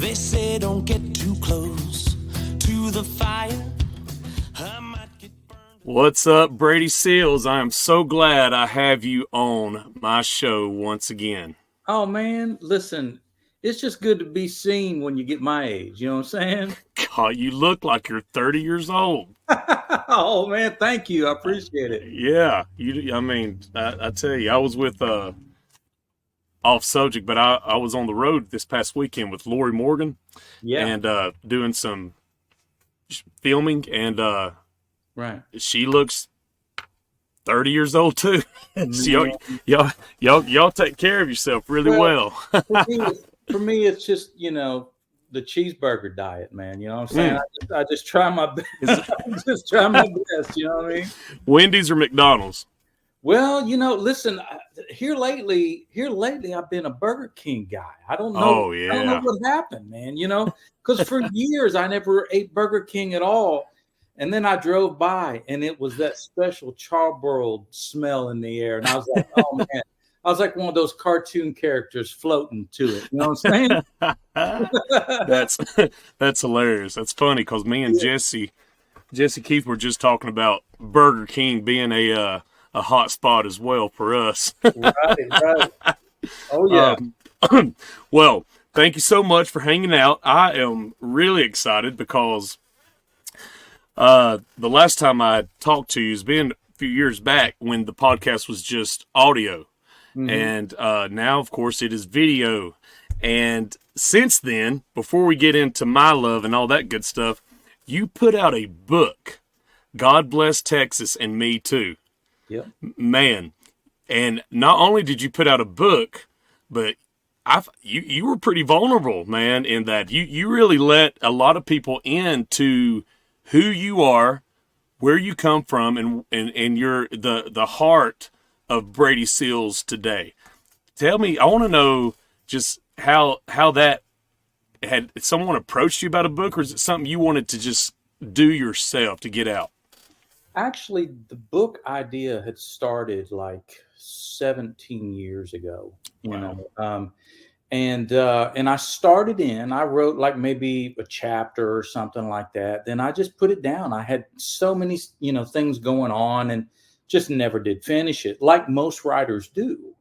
They say don't get too close to the fire. I might get burned. What's up, Brady Seals? I am so glad I have you on my show once again. Oh, man, listen, it's just good to be seen when you get my age. You know what I'm saying? God, you look like you're 30 years old. Oh, man, thank you. I appreciate it. Yeah, I tell you, I was with, off subject, but I was on the road this past weekend with Lori Morgan. Yeah. And doing some filming, and Right. she looks 30 years old too. So y'all take care of yourself really well. For me, it's just, the cheeseburger diet, man. You know what I'm saying? I just try my best. I just try my best. You know what I mean? Wendy's or McDonald's? Well, listen, here lately, I've been a Burger King guy. I don't know. Oh, yeah. I don't know what happened, man. Because for years I never ate Burger King at all. And then I drove by and it was that special charbroiled smell in the air. And I was like, oh, man. I was like one of those cartoon characters floating to it. You know what I'm saying? That's hilarious. That's funny because me and Jesse Keith were just talking about Burger King being a hot spot as well for us. Right. Oh, yeah. Well, thank you so much for hanging out. I am really excited because the last time I talked to you has been a few years back when the podcast was just audio. Mm-hmm. And now, of course, it is video. And since then, before we get into my love and all that good stuff, you put out a book, God Bless Texas and Me Too. Yeah, man. And not only did you put out a book, but you were pretty vulnerable, man, in that you really let a lot of people into who you are, where you come from, and you're the heart of Brady Seals today. Tell me, I want to know just how that had someone approached you about a book, or is it something you wanted to just do yourself to get out? Actually, the book idea had started like 17 years ago, and I wrote like maybe a chapter or something like that. Then I just put it down. I had so many, things going on and just never did finish it, like most writers do,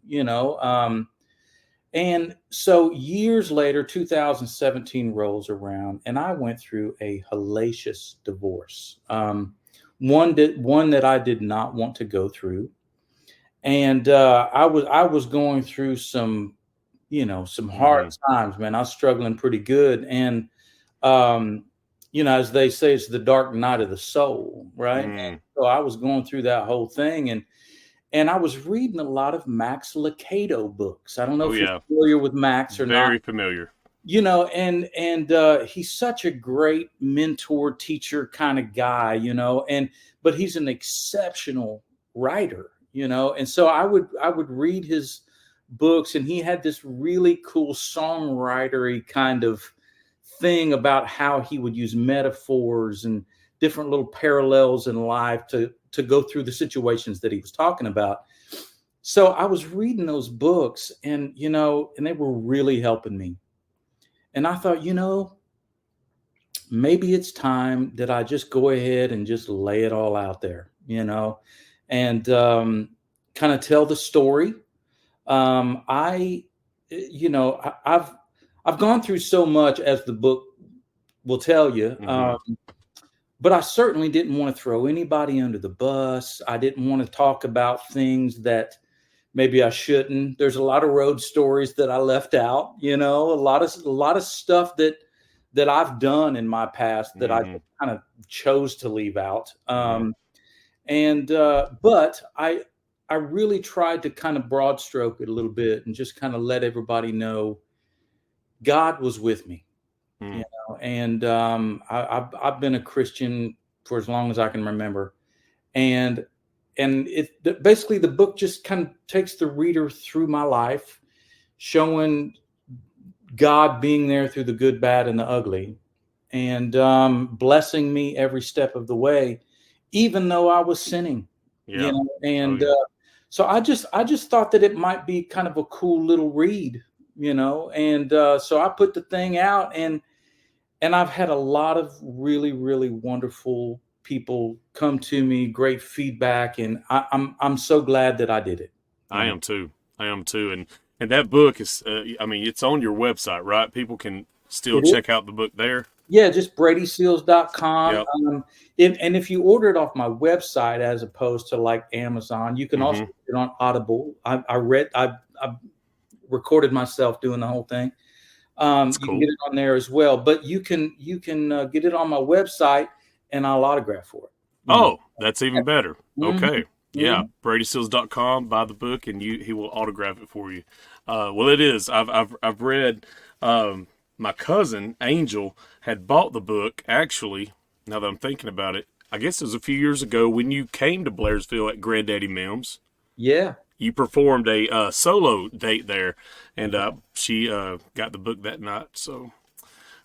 and so years later, 2017 rolls around, and I went through a hellacious divorce. One that I did not want to go through, and I was going through some hard times, man. I was struggling pretty good, and as they say, it's the dark night of the soul, right? And so I was going through that whole thing, and I was reading a lot of Max Lucado books. I don't know if you're familiar with Max or not. Very familiar. And he's such a great mentor, teacher kind of guy, but he's an exceptional writer, and so I would read his books, and he had this really cool songwritery kind of thing about how he would use metaphors and different little parallels in life to go through the situations that he was talking about. So I was reading those books, and they were really helping me. And I thought, maybe it's time that I just go ahead and just lay it all out there, and kind of tell the story. I've gone through so much, as the book will tell you, but I certainly didn't want to throw anybody under the bus. I didn't want to talk about things that maybe I shouldn't. There's a lot of road stories that I left out, a lot of stuff that I've done in my past that I kind of chose to leave out. But I really tried to kind of broad stroke it a little bit and just kind of let everybody know God was with me, and I've been a Christian for as long as I can remember. And it basically, the book just kind of takes the reader through my life, showing God being there through the good, bad, and the ugly, and blessing me every step of the way, even though I was sinning. So I just thought that it might be kind of a cool little read, And so I put the thing out, and I've had a lot of really, really wonderful people come to me, great feedback, and I'm so glad that I did it. I am too. And that book is, it's on your website, right? People can still check out the book there. Yeah, just bradyseals.com. Yep. And if you order it off my website as opposed to like Amazon, you can also get it on Audible. I recorded myself doing the whole thing. You can get it on there as well, but you can get it on my website, and I'll autograph for it. Oh, that's even better. Okay. Yeah, Mm-hmm. bradyseals.com, buy the book, and he will autograph it for you. Well, it is. I've read. My cousin Angel had bought the book. Actually, now that I'm thinking about it, I guess it was a few years ago when you came to Blairsville at Granddaddy Mims. Yeah, you performed a solo date there, and she got the book that night. So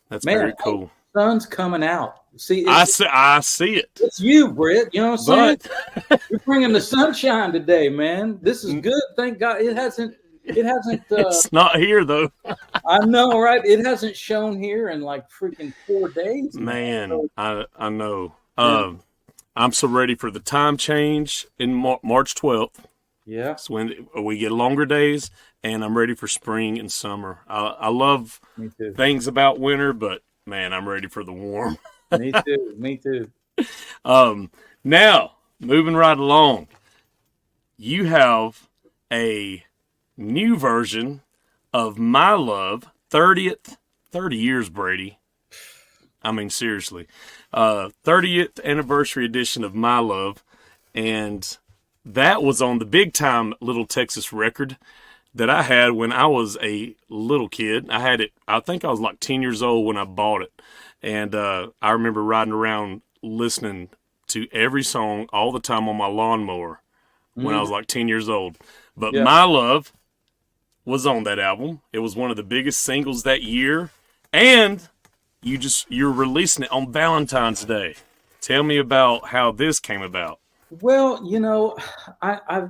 that's very cool. Sun's coming out. See, I see it. It's you, Britt. You know what I'm saying? You're bringing the sunshine today, man. This is good. Thank God it hasn't. It's not here though. I know, right? It hasn't shown here in like freaking 4 days. Man, So, I know. I'm so ready for the time change in March 12th. yeah. It's when we get longer days, and I'm ready for spring and summer. I love things about winter, but man, I'm ready for the warm. Me too. Me too. Now, moving right along, you have a new version of My Love, 30 years, Brady. I mean, seriously. 30th anniversary edition of My Love, and that was on the big time Little Texas record that I had when I was a little kid. I had it, I think I was like 10 years old when I bought it. And I remember riding around listening to every song all the time on my lawnmower when I was like 10 years old. But My Love was on that album. It was one of the biggest singles that year. And you're releasing it on Valentine's Day. Tell me about how this came about. Well, I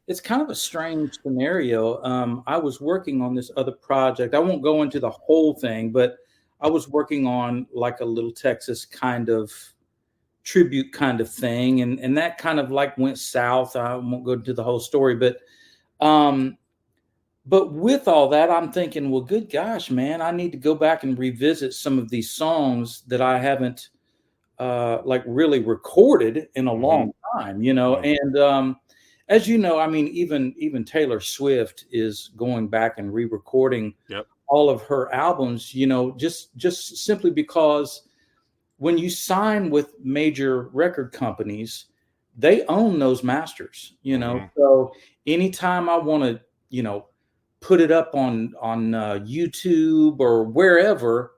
it's kind of a strange scenario. I was working on this other project. I won't go into the whole thing, but I was working on like a Little Texas kind of tribute kind of thing. And that kind of like went south. I won't go into the whole story, but with all that, I'm thinking, well, good gosh, man, I need to go back and revisit some of these songs that I haven't like really recorded in a long time, and as you know, I mean, even Taylor Swift is going back and re-recording all of her albums, just simply because when you sign with major record companies, they own those masters, so anytime I want to, put it up on YouTube or wherever,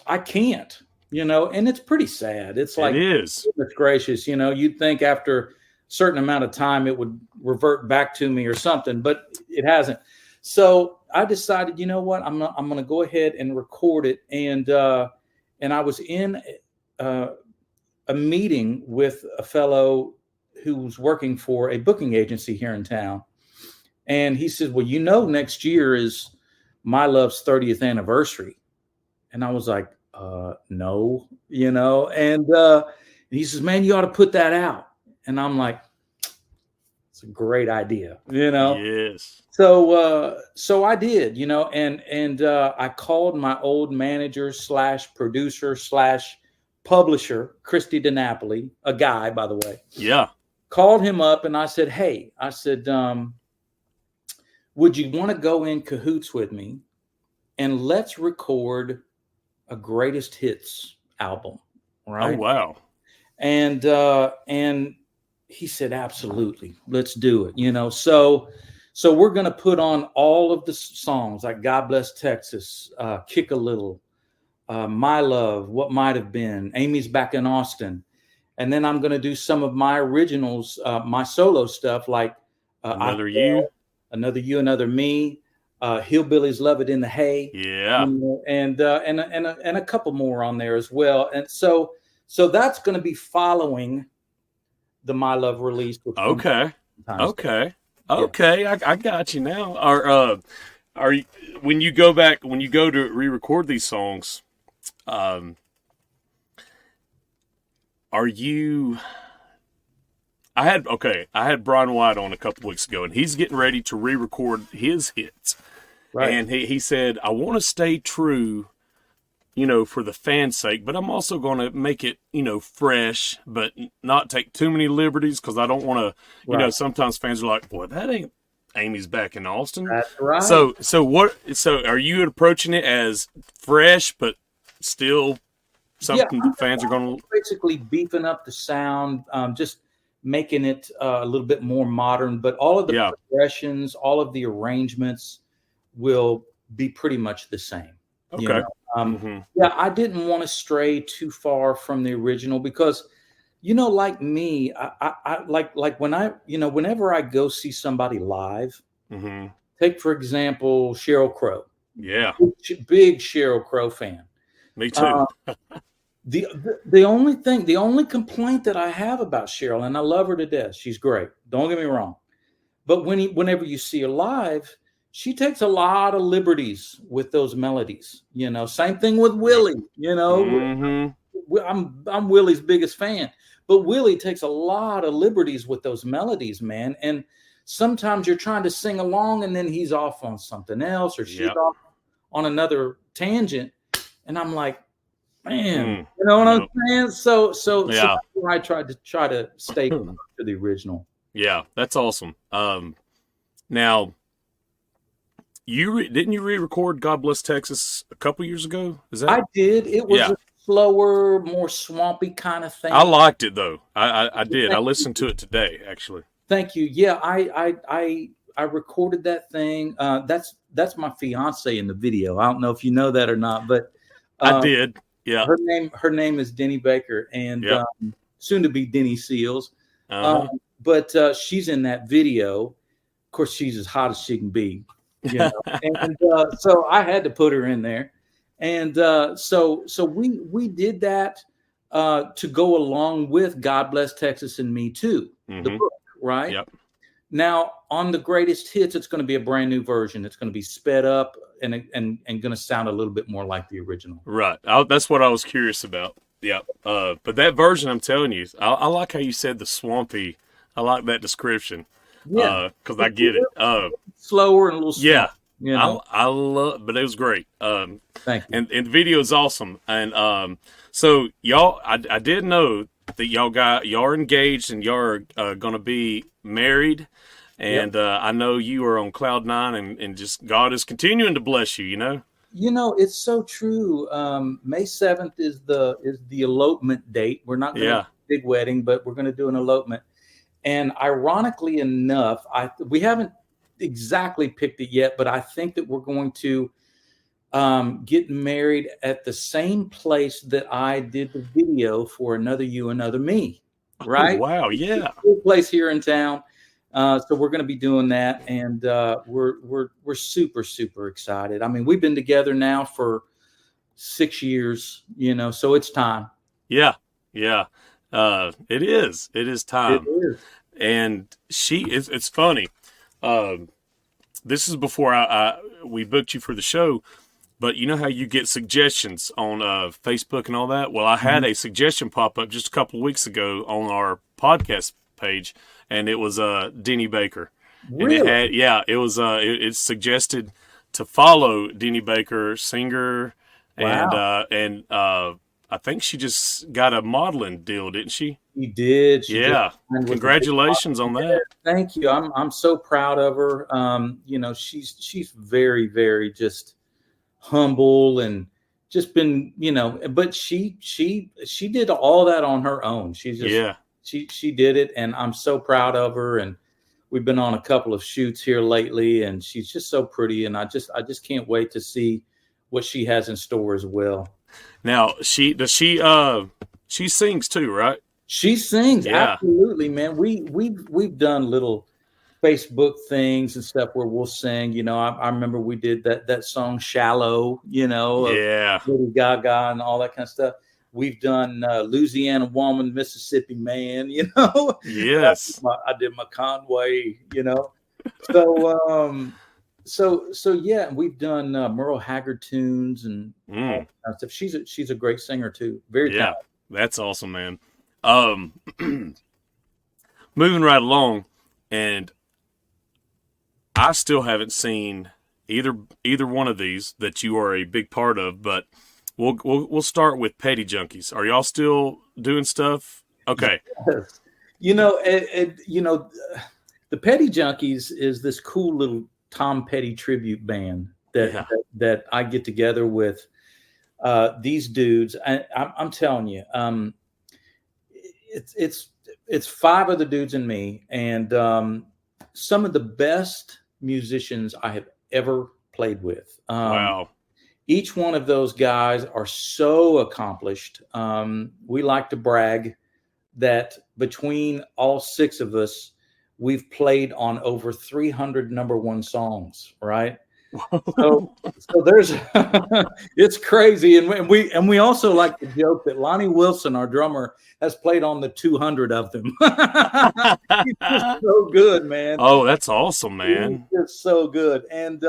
I can't. And it's pretty sad. It's like, it is. Goodness gracious, you'd think after a certain amount of time it would revert back to me or something, but it hasn't. So I decided, you know what, I'm going to go ahead and record it. And I was in a meeting with a fellow who was working for a booking agency here in town. And he said, well, next year is My Love's 30th anniversary. And I was like, no, and he says, man, you ought to put that out. And I'm like, it's a great idea, Yes. So I did, and I called my old manager / producer / publisher, Christy DiNapoli, a guy, by the way. Yeah. Called him up and I said, hey, would you want to go in cahoots with me and let's record a greatest hits album, right? Oh, wow. And he said, absolutely, let's do it. So we're going to put on all of the songs like God Bless Texas, Kick a Little, My Love, What Might Have Been, Amy's Back in Austin. And then I'm going to do some of my originals, my solo stuff like Another You, Another Me, Hillbillies Love It in the Hay, and a couple more on there as well. And so that's going to be following the My Love release. Okay. I got you now. Are you, when you go to re-record these songs, are you? I had Brian White on a couple weeks ago, and he's getting ready to re-record his hits. Right. And he said, I want to stay true, for the fans' sake, but I'm also going to make it, fresh, but not take too many liberties, because I don't want to, Right. sometimes fans are like, boy, that ain't Amy's back in Austin. That's right. So are you approaching it as fresh, but still something that fans are going to basically beefing up the sound, just making it a little bit more modern, but all of the progressions, all of the arrangements will be pretty much the same. Okay. Yeah, I didn't want to stray too far from the original because, like me, I like when whenever I go see somebody live, take for example Sheryl Crow. Yeah. Big Sheryl Crow fan. Me too. The only complaint that I have about Sheryl, and I love her to death, she's great. Don't get me wrong, but whenever you see her live, she takes a lot of liberties with those melodies. Same thing with Willie. I'm Willie's biggest fan, but Willie takes a lot of liberties with those melodies, man. And sometimes you're trying to sing along, and then he's off on something else, or she's off on another tangent, and I'm like, man, you know what I'm saying? So that's why I try to stay to the original. Yeah, that's awesome. Now, didn't you re-record "God Bless Texas" a couple years ago? Is that I did? It was a slower, more swampy kind of thing. I liked it though. I did. I listened to it today, actually. Thank you. Yeah, I recorded that thing. That's my fiance in the video. I don't know if you know that or not, but I did. Yeah. Her name is Denny Baker, and soon to be Brady Seals. But she's in that video. Of course, she's as hot as she can be. And so I had to put her in there, and so we did that to go along with "God Bless Texas and Me Too," the book, right? Yep. Now on the greatest hits, it's going to be a brand new version. It's going to be sped up and going to sound a little bit more like the original. Right. That's what I was curious about. Yeah. But that version, I'm telling you, I like how you said the swampy. I like that description. Yeah, because I get it. Slower and a little. Slow, yeah. I love, but it was great. Thank you. And the video is awesome. And so y'all, I did know that y'all are engaged and y'all are going to be married. And I know you are on cloud nine, and just God is continuing to bless you. It's so true. May 7th is the elopement date. We're not going to do a big wedding, but we're going to do an elopement. And ironically enough, we haven't exactly picked it yet, but I think that we're going to get married at the same place that I did the video for Another You, Another Me. Right? Oh, wow, yeah. Place here in town. So we're going to be doing that, and we're super, super excited. I mean, we've been together now for 6 years, so it's time. Yeah. It is time. It is. And it's funny. This is before we booked you for the show, but you know how you get suggestions on Facebook and all that? Well, I had a suggestion pop up just a couple of weeks ago on our podcast page, and it was Denny Baker. Really? And it suggested to follow Denny Baker, singer, and I think she just got a modeling deal, didn't she? She did. Congratulations on that. Thank you. I'm so proud of her. She's very, very just humble and just been, but she did all that on her own. She did it, and I'm so proud of her. And we've been on a couple of shoots here lately, and she's just so pretty. And I just can't wait to see what she has in store as well. Now, she sings too, right? She sings, absolutely, man. We've done little Facebook things and stuff where we'll sing. I remember we did that song "Shallow," Lady Gaga and all that kind of stuff. We've done Louisiana Woman, Mississippi Man. Yes, I did my Conway. So so yeah, we've done Merle Haggard tunes and all Mm, that kind of stuff. She's a great singer too, very yeah, talented. that's awesome, man. Um, moving right along, and I still haven't seen either one of these that you are a big part of, but we'll start with Petty Junkies. Are y'all still doing stuff? Okay. Yes. The Petty Junkies is this cool little Tom Petty tribute band that Yeah. that I get together with these dudes. I'm telling you, it's it's it's five of the dudes and me, and some of the best musicians I have ever played with. Wow. Each one of those guys are so accomplished. We like to brag that between all six of us, we've played on over 300 number one songs, right? So there's it's crazy, and we also like to joke that Lonnie Wilson, our drummer, has played on the 200 of them. He's just so good, man. Oh, that's awesome, He's man. just so good, and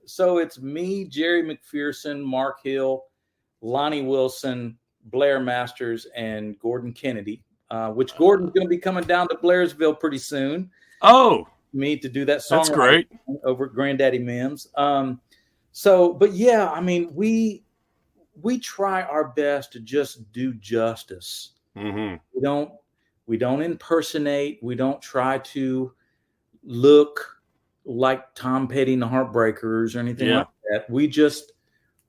so it's me, Jerry McPherson, Mark Hill, Lonnie Wilson, Blair Masters, and Gordon Kennedy. Which Gordon's going to be coming down to Blairsville pretty soon. Oh, Me to do that that's song great. over at Granddaddy Mims. But yeah, I mean, we try our best to just do justice. Mm-hmm. We don't impersonate. We don't try to look like Tom Petty and the Heartbreakers or anything like that. We just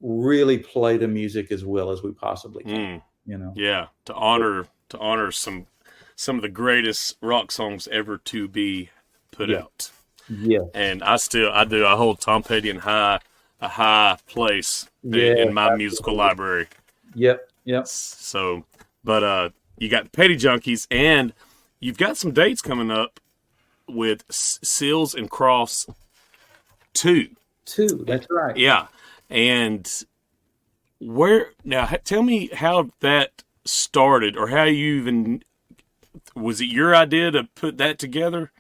really play the music as well as we possibly can. Yeah, to honor some of the greatest rock songs ever to be put out. Yeah. And I do. I hold Tom Petty in a high place in my musical library. Yep. So, but you got the Petty Junkies, and you've got some dates coming up with Seals and Crofts 2. That's right. Yeah. And tell me how that started, or how you even, was it your idea to put that together?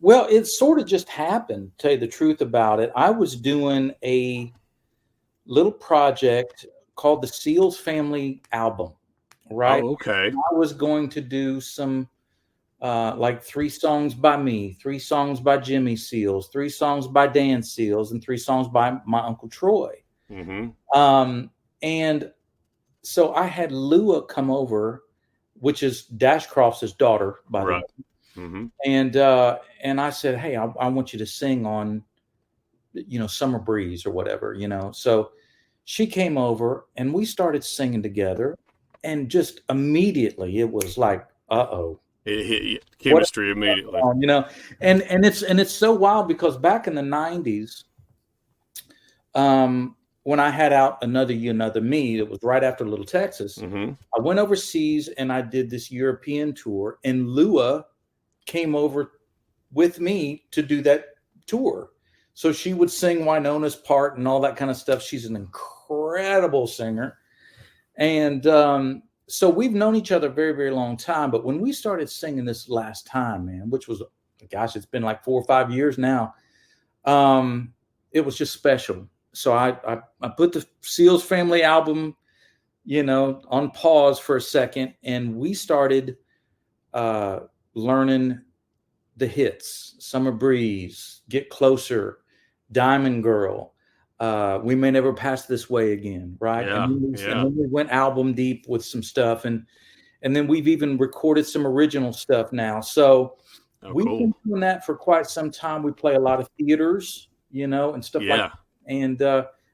Well, it sort of just happened, to tell you the truth about it. I was doing a little project called the Seals Family Album, right? Oh, okay. I was going to do some like 3 songs by me, 3 songs by Jimmy Seals, 3 songs by Dan Seals, and 3 songs by my Uncle Troy. Mm-hmm. And so I had Lua come over, which is Dash Crofts' daughter, by the way. Mm-hmm. And I said, hey, I want you to sing on, Summer Breeze or whatever, So she came over and we started singing together, and just immediately it was like, uh-oh. It hit chemistry immediately. And it's so wild, because back in the 90s, when I had out Another You, Another Me, it was right after Little Texas. Mm-hmm. I went overseas and I did this European tour, and Lua came over with me to do that tour. So she would sing Winona's part and all that kind of stuff. She's an incredible singer. And so we've known each other a very, very long time. But when we started singing this last time, man, which was, gosh, it's been like 4 or 5 years now, it was just special. So I put the Seals Family album, on pause for a second, and we started learning the hits: Summer Breeze, Get Closer, Diamond Girl, We May Never Pass This Way Again, right? Yeah, and then we went album deep with some stuff, and then we've even recorded some original stuff now. So we've been doing that for quite some time. We play a lot of theaters, and stuff like that. And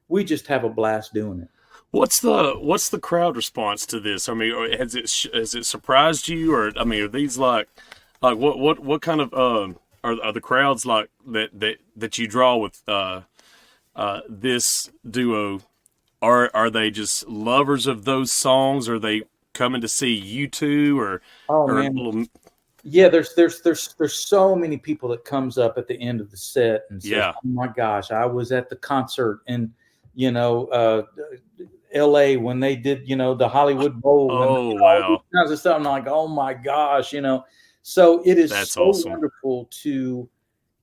we just have a blast doing it. What's the crowd response to this? I mean, has it surprised you, or I mean, are these like what kind of are the crowds like that you draw with this duo? Are they just lovers of those songs? Are they coming to see you two, or man. Yeah, there's so many people that comes up at the end of the set and says, "Oh my gosh, I was at the concert in, L.A. when they did, the Hollywood Bowl." Oh, and wow! All these kinds of stuff. I'm like, "Oh my gosh," So it is That's so awesome. wonderful to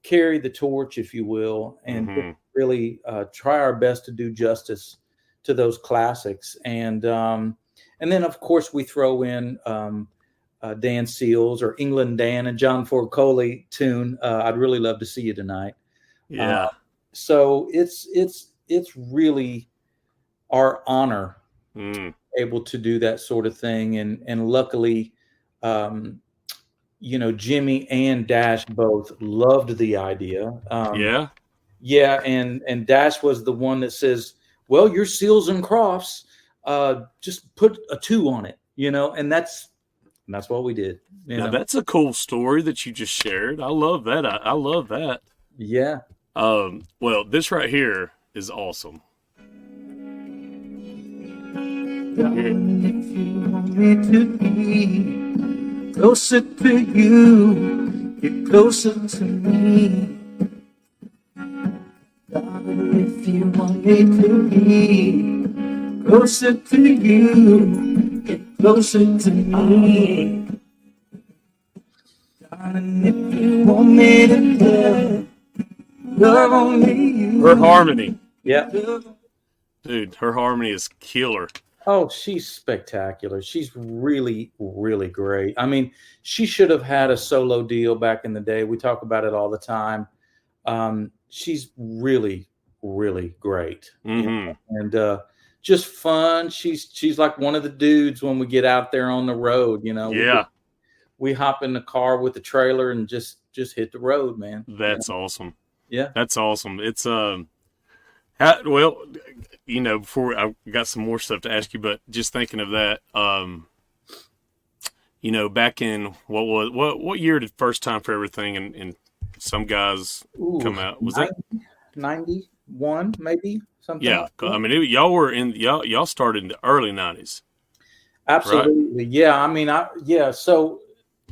carry the torch, if you will, and really try our best to do justice to those classics. And then, of course, we throw in Dan Seals or England Dan and John Ford Coley tune. I'd really love to see you tonight. Yeah. So it's really our honor able to do that sort of thing. And luckily, Jimmy and Dash both loved the idea. Yeah. And Dash was the one that says, well, your Seals and Crofts, just put a 2 on it, and that's what we did. Now that's a cool story that you just shared. I love that. I love that. Yeah. Well, this right here is awesome. If you want me to be closer to you, get closer to me. Darling, if you want me to be closer to you, get closer to me. Darling, if you want me to love only you. Her harmony. Yeah. Dude, her harmony is killer. Oh, she's spectacular. She's really, really great. I mean, she should have had a solo deal back in the day. We talk about it all the time. She's really, really great. And just fun. She's like one of the dudes when we get out there on the road, Yeah. We hop in the car with the trailer and just hit the road, man. That's awesome. Yeah. That's awesome. It's before I got some more stuff to ask you, but just thinking of that, back in what year did First Time for Everything and some guys come out? Was 91 maybe? Something. Yeah. Like that. I mean, y'all started in the early 90s. Absolutely. Right? Yeah. I mean, So,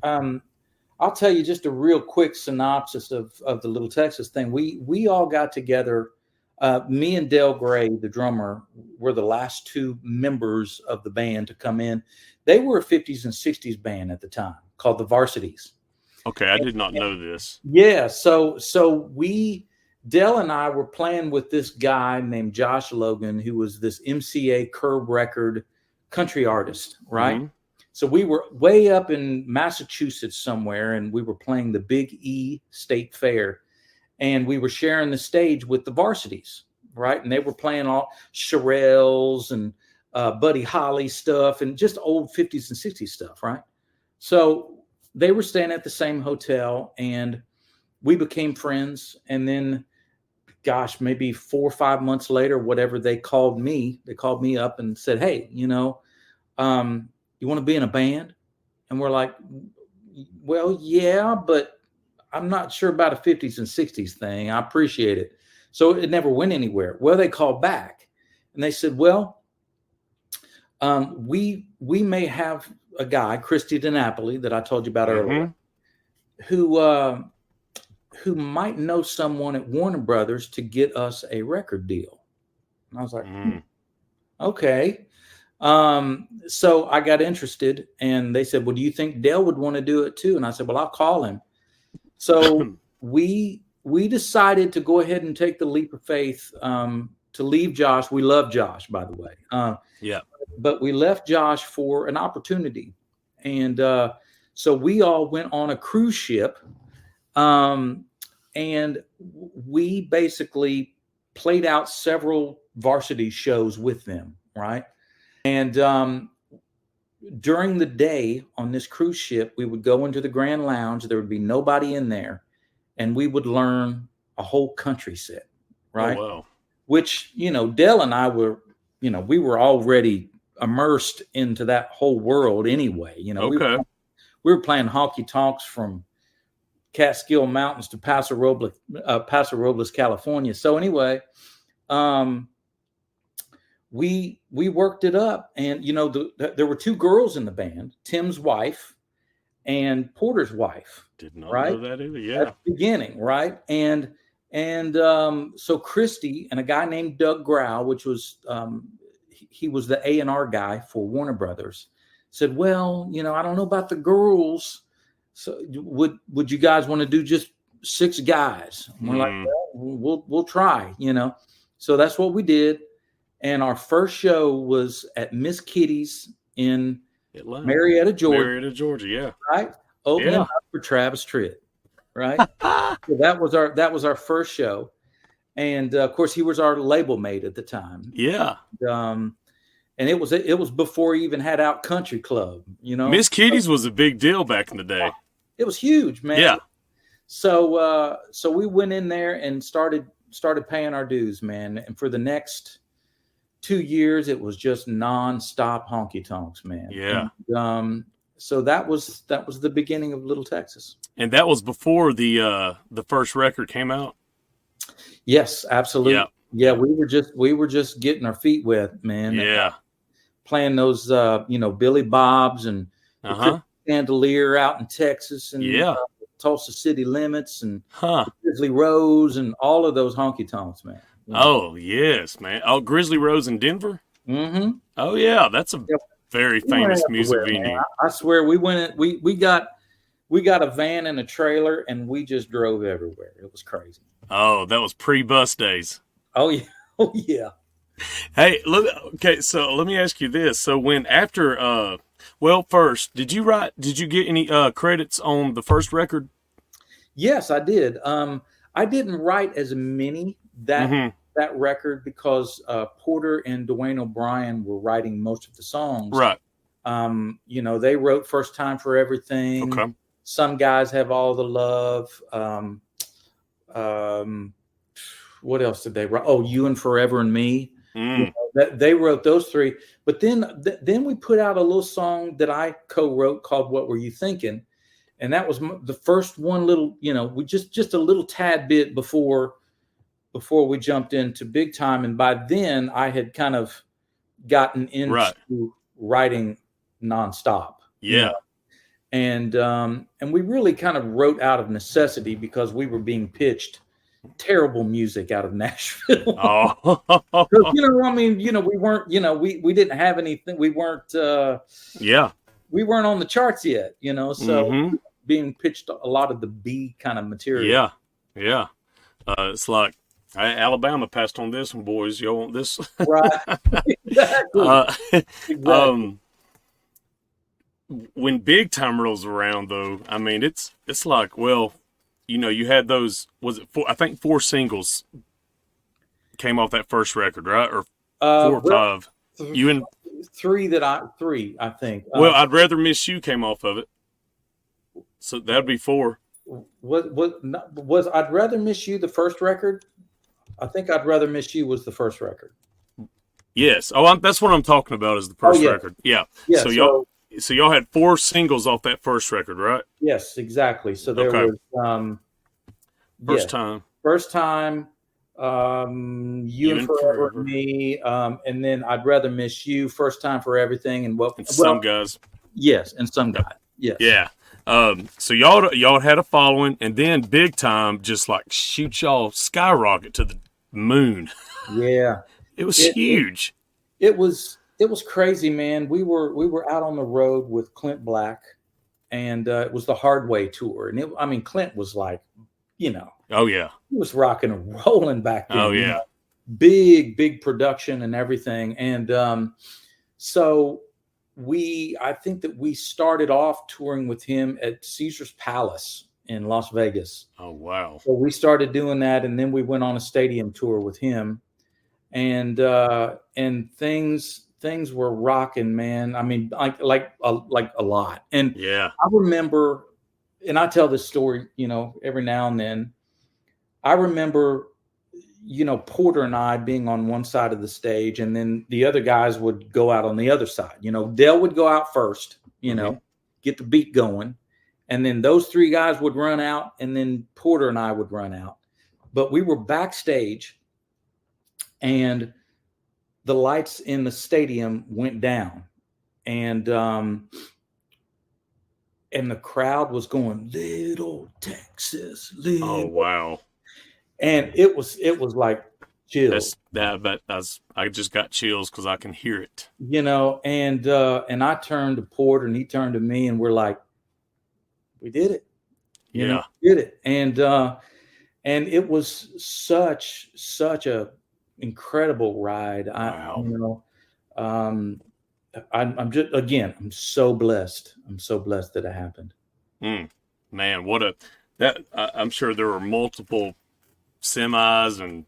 I'll tell you just a real quick synopsis of the Little Texas thing. We all got together. Me and Dale Gray, the drummer, were the last 2 members of the band to come in. They were a 50s and 60s band at the time called the Varsities. Okay, I did not know this. Yeah, so Dale and I were playing with this guy named Josh Logan, who was this MCA Curb record country artist, right? Mm-hmm. So we were way up in Massachusetts somewhere, and we were playing the Big E State Fair. And we were sharing the stage with the Varsities, right? And they were playing all Shirelles and Buddy Holly stuff and just old 50s and 60s stuff, right? So they were staying at the same hotel, and we became friends. And then, gosh, maybe 4 or 5 months later, whatever, they called me up and said, hey, you want to be in a band? And we're like, well, yeah, but I'm not sure about a 50s and 60s thing. I appreciate it. So it never went anywhere. Well, they called back and they said, well, we may have a guy, Christy DiNapoli, that I told you about earlier, who might know someone at Warner Brothers to get us a record deal. And I was like, okay. So I got interested, and they said, well, do you think Dale would want to do it too? And I said, well, I'll call him. So we decided to go ahead and take the leap of faith to leave Josh. We love Josh, by the way. But we left Josh for an opportunity. And so we all went on a cruise ship, and we basically played out several Varsity shows with them, right? And during the day on this cruise ship, we would go into the Grand Lounge. There would be nobody in there, and we would learn a whole country set, right? Oh, wow. Which, Dale and I were, we were already immersed into that whole world anyway. Okay. We were playing honky tonks from Catskill Mountains to Paso Robles, California. So anyway, we worked it up, and there were 2 girls in the band, Tim's wife and Porter's wife. Did not right? know that either. Yeah, at the beginning, right? And so Christy and a guy named Doug Grau, which was he was the A&R guy for Warner Brothers, said, well, I don't know about the girls. So would you guys want to do just 6 guys. And we're like, well, we'll try, So that's what we did. And our first show was at Miss Kitty's in Atlanta. Marietta, Georgia, yeah. Right? Opening up for Travis Tritt, right? So that was our first show. And of course he was our label mate at the time. Yeah. And it was before he even had out Country Club, Miss Kitty's was a big deal back in the day. It was huge, man. Yeah. So we went in there and started paying our dues, man. And for the next 2 years, it was just nonstop honky tonks, man. Yeah. And, so that was the beginning of Little Texas. And that was before the first record came out. Yes, absolutely. Yeah. Yeah, we were just getting our feet wet, man. Yeah. Playing those Billy Bob's and Chandelier out in Texas and Tulsa City Limits and Grizzly Rose and all of those honky tonks, man. Oh yes, man. Oh, Grizzly Rose in Denver. Mm-hmm. Oh yeah, that's a very famous music venue. Man. I swear we went in, we got a van and a trailer and we just drove everywhere. It was crazy. Oh, that was pre-bus days. Oh yeah. Oh yeah. Hey, look. Okay, so let me ask you this. So first, did you get any credits on the first record? Yes, I did. I didn't write as many that record because Porter and Dwayne O'Brien were writing most of the songs. Right. They wrote First Time for Everything. Okay. Some guys have All the Love. What else did they write? Oh, You and Forever and Me. They wrote those 3. But then we put out a little song that I co-wrote called What Were You Thinking? And that was the first one little, we just a little tad bit before we jumped into big time. And by then I had kind of gotten into writing nonstop. Yeah. And we really kind of wrote out of necessity because we were being pitched terrible music out of Nashville. Oh, we weren't, we didn't have anything. We weren't, we weren't on the charts yet, so being pitched a lot of the B kind of material. Yeah. Yeah. It's like, Alabama passed on this one, boys. Y'all want this? Right. Exactly. When big time rolls around, though, I mean, it's like, well, you had those. Was it 4? I think 4 singles came off that first record, right? Or 4 or 5. You and 3 I think. Well, I'd Rather Miss You came off of it, so that'd be 4. Was I'd Rather Miss You the first record? I think I'd Rather Miss You was the first record. Yes. Oh, that's what I'm talking about. Is the first record? Yeah. Yeah. So y'all had 4 singles off that first record, right? Yes, exactly. So there was First Time, You and Forever and Me, and then I'd Rather Miss You, First Time for Everything, and Some Guys. Yes, and Some Guys. Yes. Yeah. So y'all had a following, and then big time just like shoot y'all skyrocket to the moon. Yeah. It was huge. It was crazy, man. We were out on the road with Clint Black, and it was the Hard Way tour. And Clint was like, oh yeah, he was rocking and rolling back then. Oh yeah, big production and everything. And so I think that we started off touring with him at Caesar's Palace in Las Vegas. Oh wow! So we started doing that, and then we went on a stadium tour with him, and things were rocking, man. I mean, like a lot. And yeah, I remember, and I tell this story, every now and then. I remember, Porter and I being on one side of the stage, and then the other guys would go out on the other side. Dale would go out first, get the beat going, and then those 3 guys would run out, and then Porter and I would run out. But we were backstage, and the lights in the stadium went down, and the crowd was going, Little Texas, Little. Oh wow! And it was like chills. I just got chills because I can hear it. And I turned to Porter, and he turned to me, and we're like, we did it. You know, Yeah. did it. And it was such a incredible ride. Wow. Um, I'm just, again, I'm so blessed. I'm so blessed that it happened. Mm. Man, I'm sure there were multiple semis and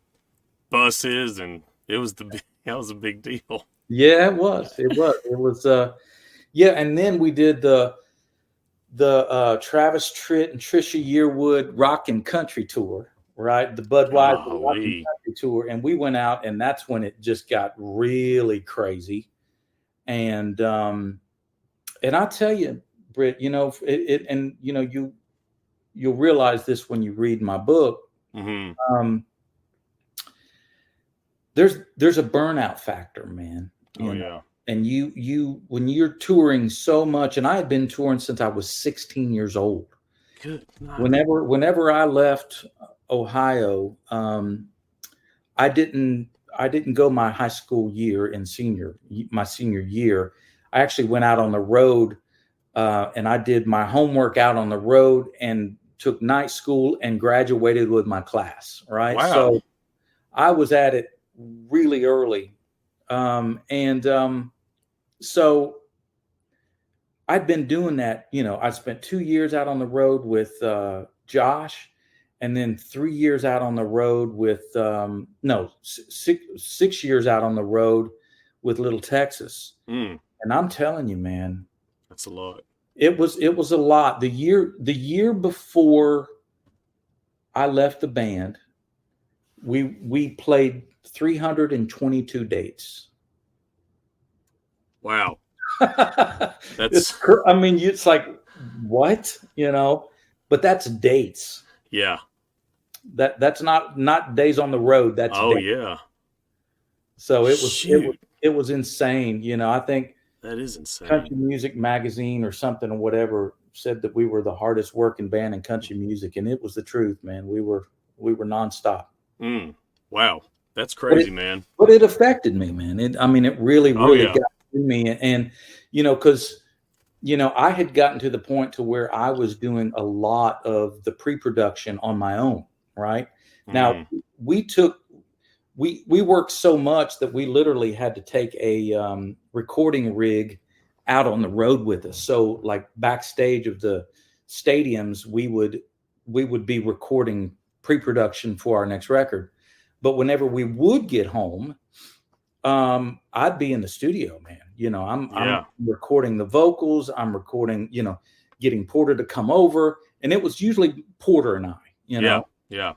buses, and that was a big deal. Yeah, it was. Yeah. And then we did the Travis Tritt and Trisha Yearwood Rock and Country tour, right? The Budweiser Rock and Golly. Country tour, and we went out, and that's when it just got really crazy. And I tell you, Britt, and you'll realize this when you read my book. Hmm. Um, there's a burnout factor, man. Oh yeah. And you when you're touring so much, and I had been touring since I was 16 years old. Good night. Whenever I left Ohio, I didn't go my high school year in my senior year. I actually went out on the road, and I did my homework out on the road and took night school and graduated with my class. Right. Wow. So I was at it really early. So I'd been doing that. I spent 2 years out on the road with Josh, and then 3 years out on the road with no, 6 years out on the road with Little Texas. Mm. And I'm telling you, man, That's a lot. it was a lot. The year before I left the band, we played 322 dates. Wow. It's like, what? But that's dates. Yeah. That's not days on the road. That's dates. Yeah. So Shoot. it was insane. I think That is insane. Country Music Magazine or something or whatever said that we were the hardest working band in country music, and it was the truth, man. We were nonstop. Mm. Wow. That's crazy, man. But it affected me, man. It really got to me. And, because, I had gotten to the point to where I was doing a lot of the pre-production on my own. Right. Now we worked so much that we literally had to take a recording rig out on the road with us. So like backstage of the stadiums, we would be recording pre-production for our next record. But whenever we would get home, I'd be in the studio, man. I'm recording the vocals. I'm recording, getting Porter to come over. And it was usually Porter and I, Yeah.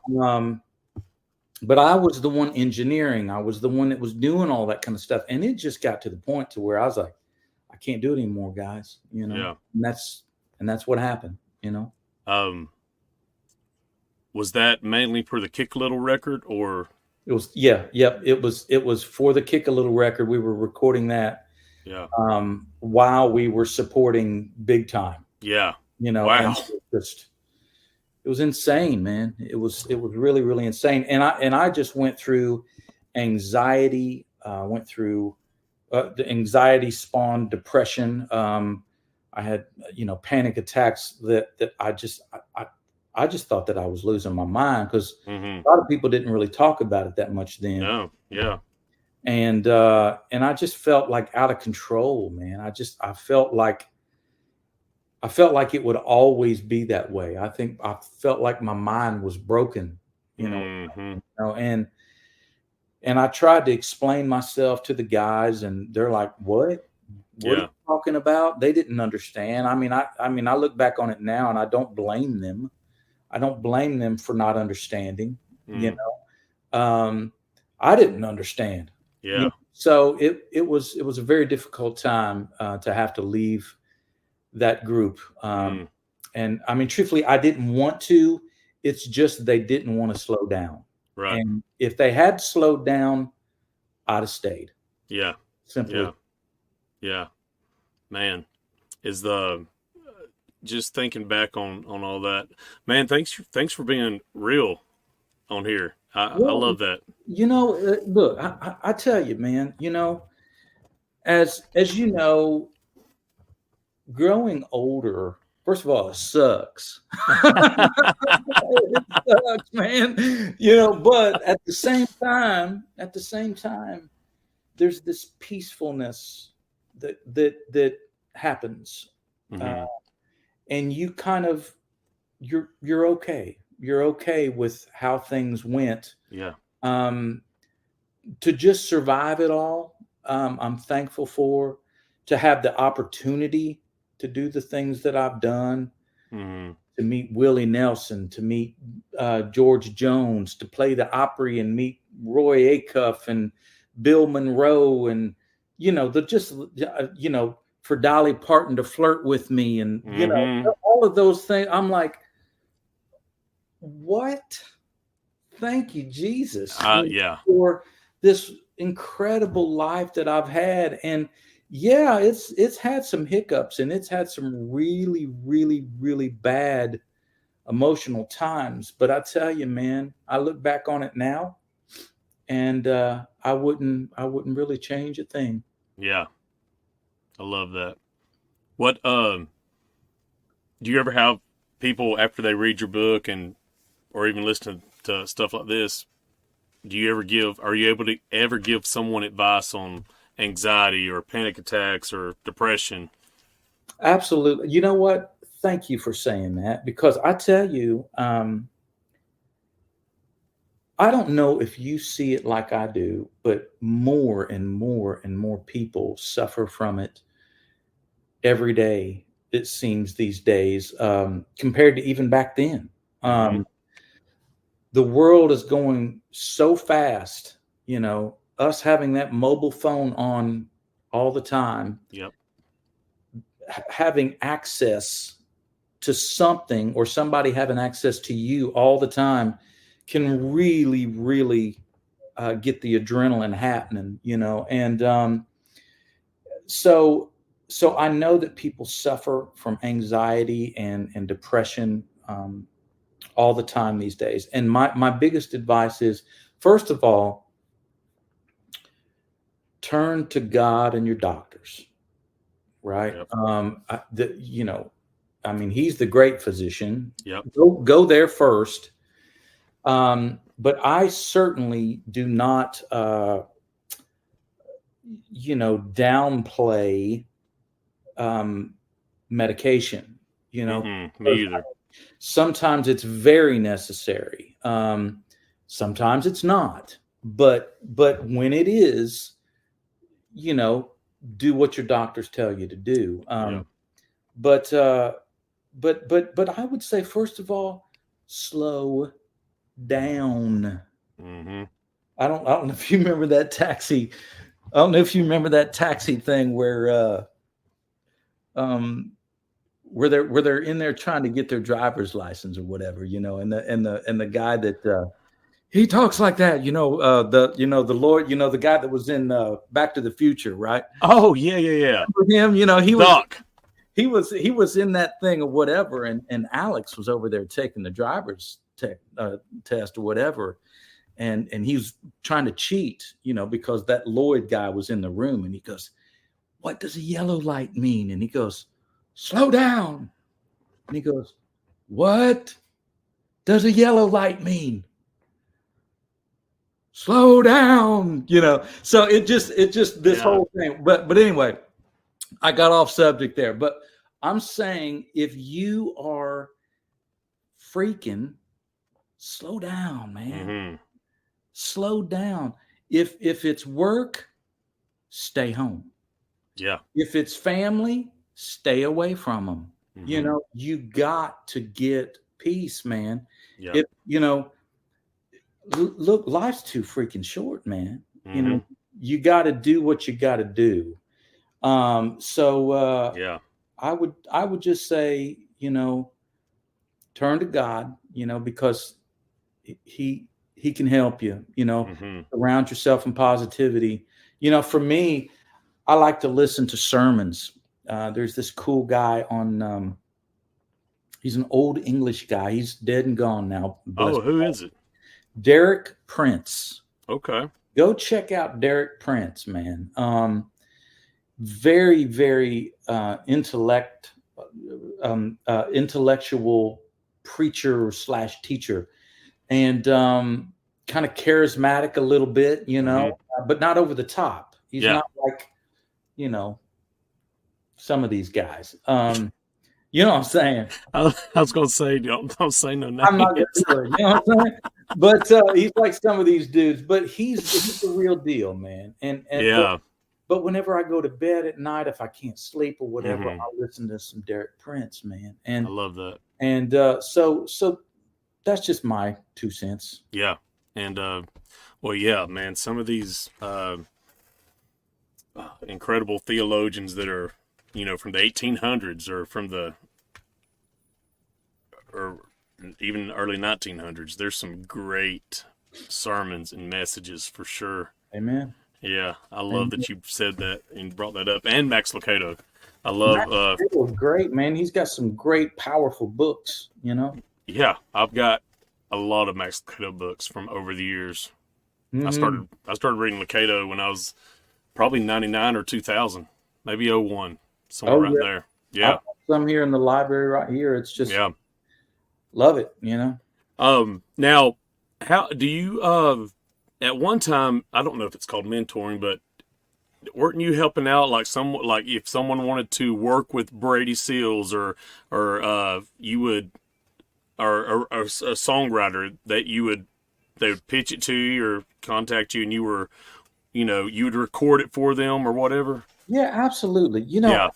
But I was the one engineering. I was the one that was doing all that kind of stuff. And it just got to the point to where I was like, I can't do it anymore, guys. Yeah. And that's what happened, Was that mainly for the Kick a Little record, or? It was, it was for the Kick a Little record. We were recording that while we were supporting Big Time. Yeah. Wow. It was insane, man. It was really, really insane. And I just went through anxiety, the anxiety spawned depression. I had, panic attacks that I just thought that I was losing my mind, because a lot of people didn't really talk about it that much then. No. Yeah. And I just felt like out of control, man. I felt like it would always be that way. I felt like my mind was broken, and I tried to explain myself to the guys, and they're like, "What? What are you talking about?" They didn't understand. I look back on it now, and I don't blame them. I don't blame them for not understanding. I didn't understand. Yeah. So it was a very difficult time to have to leave that group. And truthfully, I didn't want to. It's just they didn't want to slow down. Right. And if they had slowed down, I'd have stayed. Yeah. Simply. Yeah. Man, just thinking back on all that, man, thanks for being real on here. I love that. Look, I tell you, man, as you know, growing older, First of all, it sucks. It sucks, man. But at the same time, there's this peacefulness that happens, Mm-hmm. and you kind of you're okay. You're okay with how things went. Yeah. To just survive it all, I'm thankful for. To have the opportunity to do the things that I've done, Mm-hmm. to meet Willie Nelson, to meet George Jones, to play the Opry and meet Roy Acuff and Bill Monroe, and for Dolly Parton to flirt with me, and Mm-hmm. all of those things. I'm like, what? Thank you, Jesus, Yeah. for this incredible life that I've had. And yeah, it's had some hiccups, and it's had some really, really, really bad emotional times. But I tell you, man, I look back on it now, and I wouldn't really change a thing. Yeah. I love that. What do you ever have people after they read your book and or even listen to stuff like this? Are you able to ever give someone advice on anxiety or panic attacks or depression? Absolutely. You know what? Thank you for saying that, because I tell you, I don't know if you see it like I do, but more and more and more people suffer from it every day, it seems, these days, compared to even back then. Mm-hmm. The world is going so fast, us having that mobile phone on all the time, Yep. having access to something, or somebody having access to you all the time, can really, really get the adrenaline happening, and so I know that people suffer from anxiety and depression all the time these days. And my biggest advice is, first of all, turn to God and your doctors, right? Yep. He's the great physician. Yep. Go there first. But I certainly do not, downplay medication. Mm-hmm. Me either. Sometimes it's very necessary. Sometimes it's not. But when it is, do what your doctors tell you to do. Yep. But I would say, first of all, slow down. Mm-hmm. I don't know if you remember that taxi. I don't know if you remember that taxi thing where they're in there trying to get their driver's license or whatever, and the guy that he talks like that, the Lord, the guy that was in Back to the Future, right? Oh yeah. For him, he Doc. he was in that thing or whatever, and Alex was over there taking the driver's test or whatever, and he was trying to cheat, because that Lloyd guy was in the room, and he goes, "What does a yellow light mean?" And he goes, "Slow down." And he goes, "What does a yellow light mean?" Slow down, So it just this whole thing. But anyway, I got off subject there. But I'm saying, if you are freaking, slow down, man. Mm-hmm. Slow down. If it's work, stay home. Yeah. If it's family, stay away from them. Mm-hmm. You got to get peace, man. Yeah. Look, life's too freaking short, man. Mm-hmm. You got to do what you got to do. Yeah. I would just say, turn to God, because he can help you, Mm-hmm. surround yourself in positivity. For me, I like to listen to sermons. There's this cool guy on, he's an old English guy. He's dead and gone now. Oh, who is it? Derek Prince. Okay. Go check out Derek Prince, man. Very, very intellectual preacher / teacher, and kind of charismatic a little bit, but not over the top. He's Yeah. not like, some of these guys. What I'm saying? I was going to say, don't say no names. I'm not going to do it. You know what I'm saying? But he's like some of these dudes. But he's the real deal, man. And Yeah. But whenever I go to bed at night, if I can't sleep or whatever, I'll listen to some Derek Prince, man. And I love that. And so that's just my 2 cents. Yeah. And well, yeah, man, some of these incredible theologians that are, from the 1800s or or even early 1900s, there's some great sermons and messages for sure. Amen. Yeah, I love that you said that and brought that up. And Max Lucado. I love Max Lucado's great, man. He's got some great, powerful books, Yeah, I've got a lot of Max Lucado books from over the years. Mm-hmm. I started reading Lucado when I was probably 99 or 2000, maybe 01, somewhere there. Yeah. I've got some here in the library right here. It's just love it, Now, how do you at one time, I don't know if it's called mentoring, but weren't you helping out like if someone wanted to work with Brady Seals or you would or a songwriter that they would pitch it to you or contact you and you would record it for them or whatever? Yeah, absolutely. I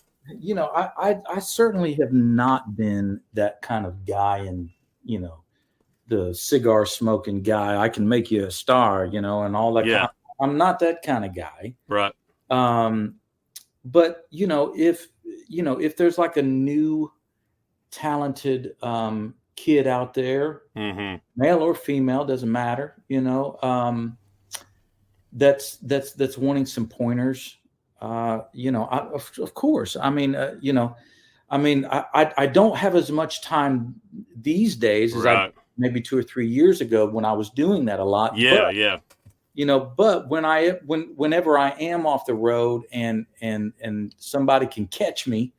certainly have not been that kind of guy and, the cigar smoking guy. I can make you a star, and all that. Yeah. I'm not that kind of guy. Right. But if there's like a new talented kid out there, male or female, doesn't matter, that's wanting some pointers, of course. I mean, I don't have as much time these days as I maybe 2 or 3 years ago when I was doing that a lot. Yeah. But whenever I am off the road and somebody can catch me,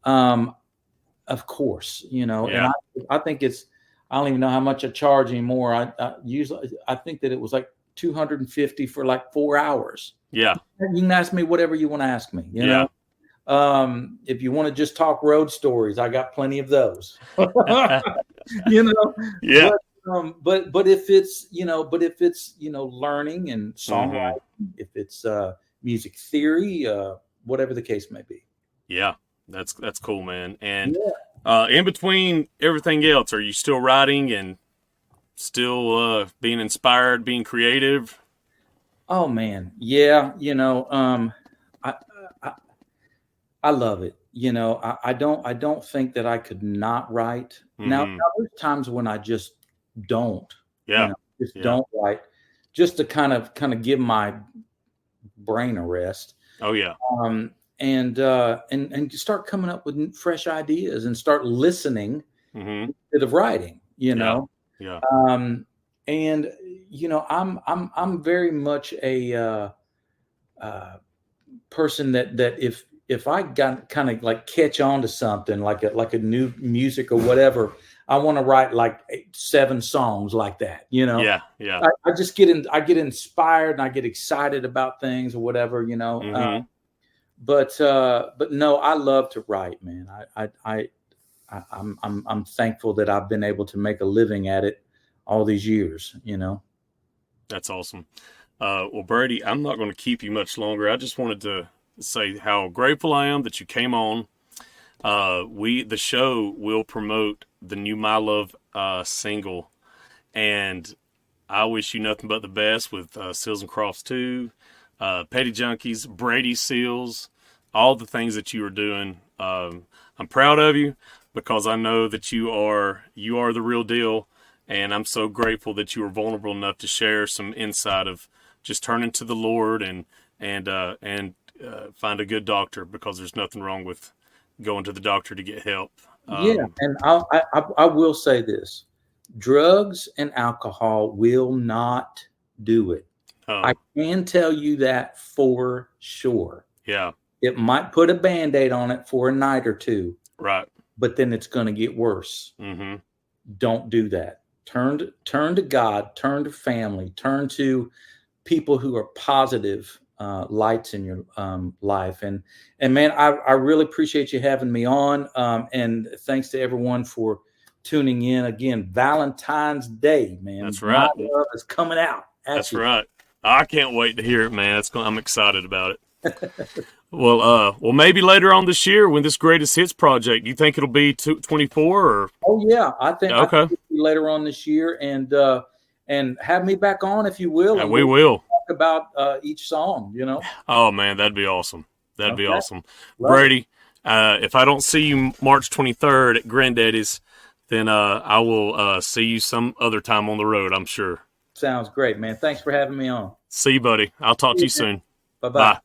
of course, and I think I don't even know how much I charge anymore. I think that it was like $250 for like 4 hours. Yeah. You can ask me whatever you want to ask me, know? If you want to just talk road stories, I got plenty of those. Yeah. But if it's learning and songwriting, if it's music theory, whatever the case may be. Yeah, that's cool, man. And in between everything else, are you still writing and still being inspired, being creative? Oh man, yeah. I love it. I don't think that I could not write. Now there's times when I just don't. Don't write, just to kind of give my brain a rest. Oh yeah. And start coming up with fresh ideas and start listening instead of writing. Yeah. And I'm very much a person that if I got kind of like catch on to something like a new music or whatever, I want to write like 7 songs like that, Yeah. I just I get inspired and I get excited about things or whatever, But no, I love to write, man. I'm thankful that I've been able to make a living at it all these years, That's awesome. Well, Brady, I'm not going to keep you much longer. I just wanted to say how grateful I am that you came on. The show will promote the new My Love single, and I wish you nothing but the best with Seals and Crofts 2, Petty Junkies, Brady Seals, all the things that you are doing. I'm proud of you because I know that you are the real deal, and I'm so grateful that you were vulnerable enough to share some insight of just turning to the Lord and find a good doctor, because there's nothing wrong with going to the doctor to get help. And I will say this: drugs and alcohol will not do it. I can tell you that for sure. Yeah. It might put a Band-Aid on it for a night or two, Right. but then it's going to get worse. Mm-hmm. Don't do that. Turn to God, turn to family, turn to people who are positive lights in your life. And man, I really appreciate you having me on. And thanks to everyone for tuning in. Again, Valentine's Day, man. That's right. My love is coming out. That's right. I can't wait to hear it, man. I'm excited about it. Well, maybe later on this year when this Greatest Hits project, do you think it'll be 24 or? Oh yeah, I think okay. it'll be later on this year, and have me back on if you will. And we will talk about each song. Oh man, that'd be awesome. That'd be awesome. Love Brady, if I don't see you March 23rd at Granddaddy's, then I will see you some other time on the road, I'm sure. Sounds great, man. Thanks for having me on. See you, buddy. I'll talk to you soon. Bye-bye. Bye.